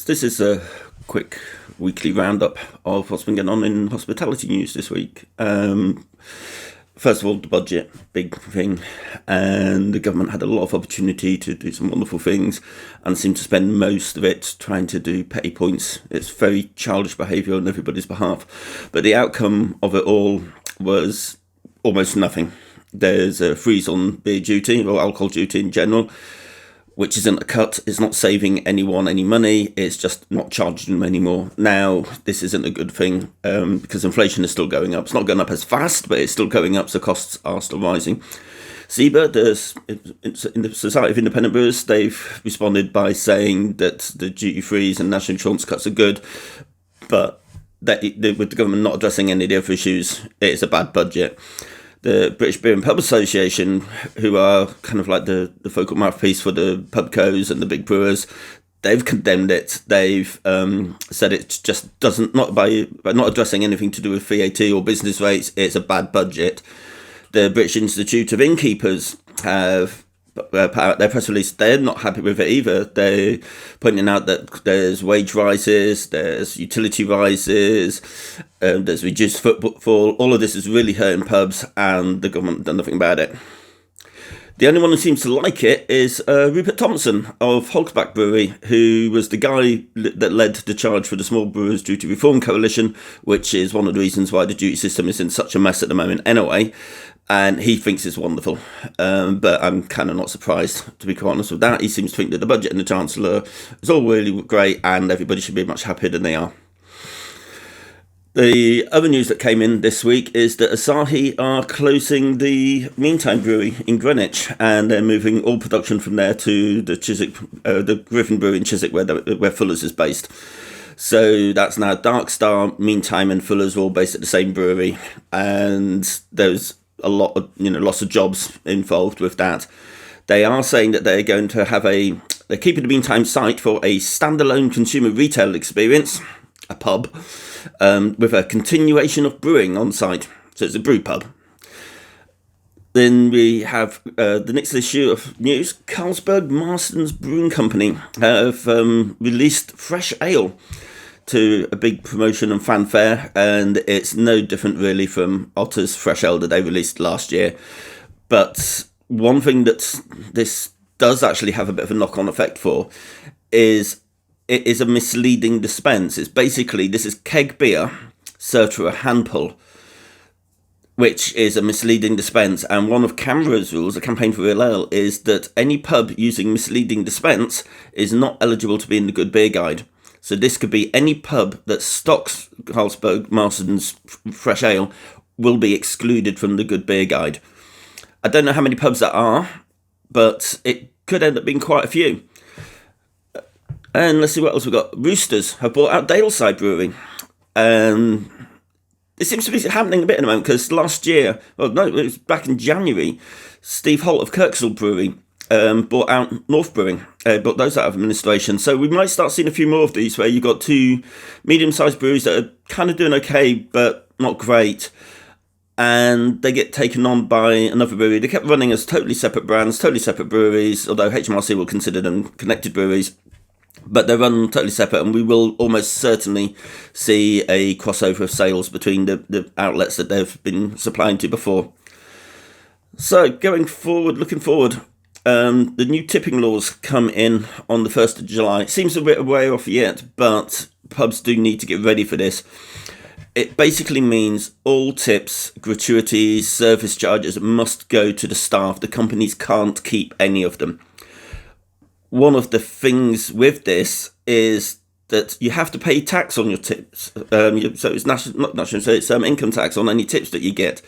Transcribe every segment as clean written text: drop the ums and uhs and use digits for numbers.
This is a quick weekly roundup of what's been going on in hospitality news this week. First of all, the budget, big thing, and the government had a lot of opportunity to do some wonderful things and seemed to spend most of it trying to do petty points. It's very childish behaviour on everybody's behalf, but the outcome of it all was almost nothing. There's a freeze on beer duty, or alcohol duty in general, which isn't a cut. It's not saving anyone any money. It's just not charging them anymore. Now, this isn't a good thing because inflation is still going up. It's not going up as fast, but it's still going up, so costs are still rising. SIBA, in the Society of Independent Brewers, they've responded by saying that the duty-frees and national insurance cuts are good, but with the government not addressing any of the other issues, it's a bad budget. The British Beer and Pub Association, who are kind of like the focal mouthpiece for the pubcos and the big brewers, they've condemned it. They've said it just doesn't, not by not addressing anything to do with VAT or business rates, it's a bad budget. The British Institute of Innkeepers have put out their press release. They're not happy with it either. They're pointing out that there's wage rises, there's utility rises, there's reduced footfall. All of this is really hurting pubs, and the government done nothing about it. The only one who seems to like it is Rupert Thompson of Carlsberg Brewery, who was the guy that led the charge for the Small Brewers Duty Reform Coalition, which is one of the reasons why the duty system is in such a mess at the moment anyway. And he thinks it's wonderful, but I'm kind of not surprised, to be quite honest with that. He seems to think that the budget and the Chancellor is all really great and everybody should be much happier than they are. The other news that came in this week is that Asahi are closing the Meantime Brewery in Greenwich, and they're moving all production from there to the Chiswick, the Griffin Brewery in Chiswick, where Fuller's is based. So that's now Dark Star, Meantime, and Fuller's all based at the same brewery, and there's a lot of lots of jobs involved with that. They are saying that they're going to have they're keeping the Meantime site for a standalone consumer retail experience, a pub, with a continuation of brewing on site. So it's a brew pub. Then we have the next issue of news. Carlsberg Marstons Brewing Company have released fresh ale to a big promotion and fanfare, and it's no different really from Otter's fresh ale that they released last year. But one thing that this does actually have a bit of a knock-on effect for is it is a misleading dispense. It's basically, this is keg beer served through a hand pull, which is a misleading dispense. And one of CAMRA's rules, the Campaign for Real Ale, is that any pub using misleading dispense is not eligible to be in the Good Beer Guide. So this could be any pub that stocks Carlsberg Marston's fresh ale will be excluded from the Good Beer Guide. I don't know how many pubs that are, but it could end up being quite a few. And let's see what else we've got. Roosters have bought out Daleside Brewery. It seems to be happening a bit in the moment, because last year, it was back in January, Steve Holt of Kirksall Brewery bought out North Brewing, bought those out of administration. So we might start seeing a few more of these, where you've got two medium-sized breweries that are kind of doing okay, but not great, and they get taken on by another brewery. They kept running as totally separate brands, totally separate breweries, although HMRC will consider them connected breweries, but they're run totally separate, and we will almost certainly see a crossover of sales between the outlets that they've been supplying to before. So looking forward, the new tipping laws come in on the 1st of July. It seems a bit way off yet, but pubs do need to get ready for this. It basically means all tips, gratuities, service charges must go to the staff. The companies can't keep any of them. One of the things with this is that you have to pay tax on your tips. So it's income tax on any tips that you get.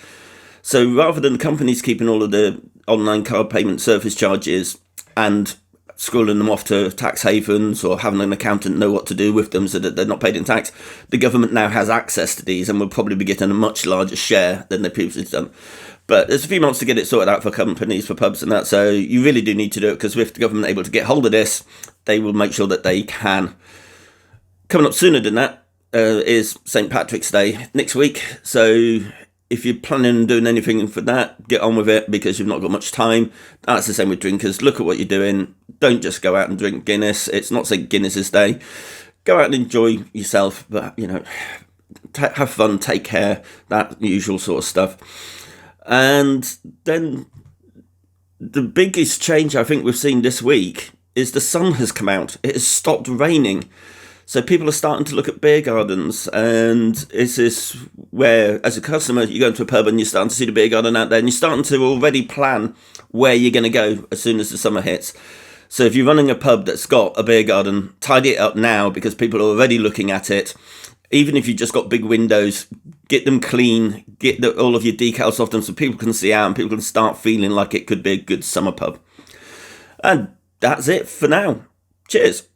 So rather than the companies keeping all of the online card payment service charges and scrolling them off to tax havens or having an accountant know what to do with them so that they're not paid in tax, the government now has access to these and will probably be getting a much larger share than they previously done. But there's a few months to get it sorted out for companies, for pubs and that, so you really do need to do it, because with the government able to get hold of this, they will make sure that they can. Coming up sooner than that is St. Patrick's Day next week, so if you're planning on doing anything for that, get on with it because you've not got much time. That's the same with drinkers. Look at what you're doing. Don't just go out and drink Guinness. It's not St. Guinness's Day. Go out and enjoy yourself, but, have fun, take care, that usual sort of stuff. And then the biggest change I think we've seen this week is the sun has come out. It has stopped raining. So people are starting to look at beer gardens, and it's this where, as a customer, you go into a pub and you're starting to see the beer garden out there, and you're starting to already plan where you're going to go as soon as the summer hits. So if you're running a pub that's got a beer garden, tidy it up now because people are already looking at it. Even if you've just got big windows, get them clean, get all of your decals off them so people can see out and people can start feeling like it could be a good summer pub. And that's it for now. Cheers.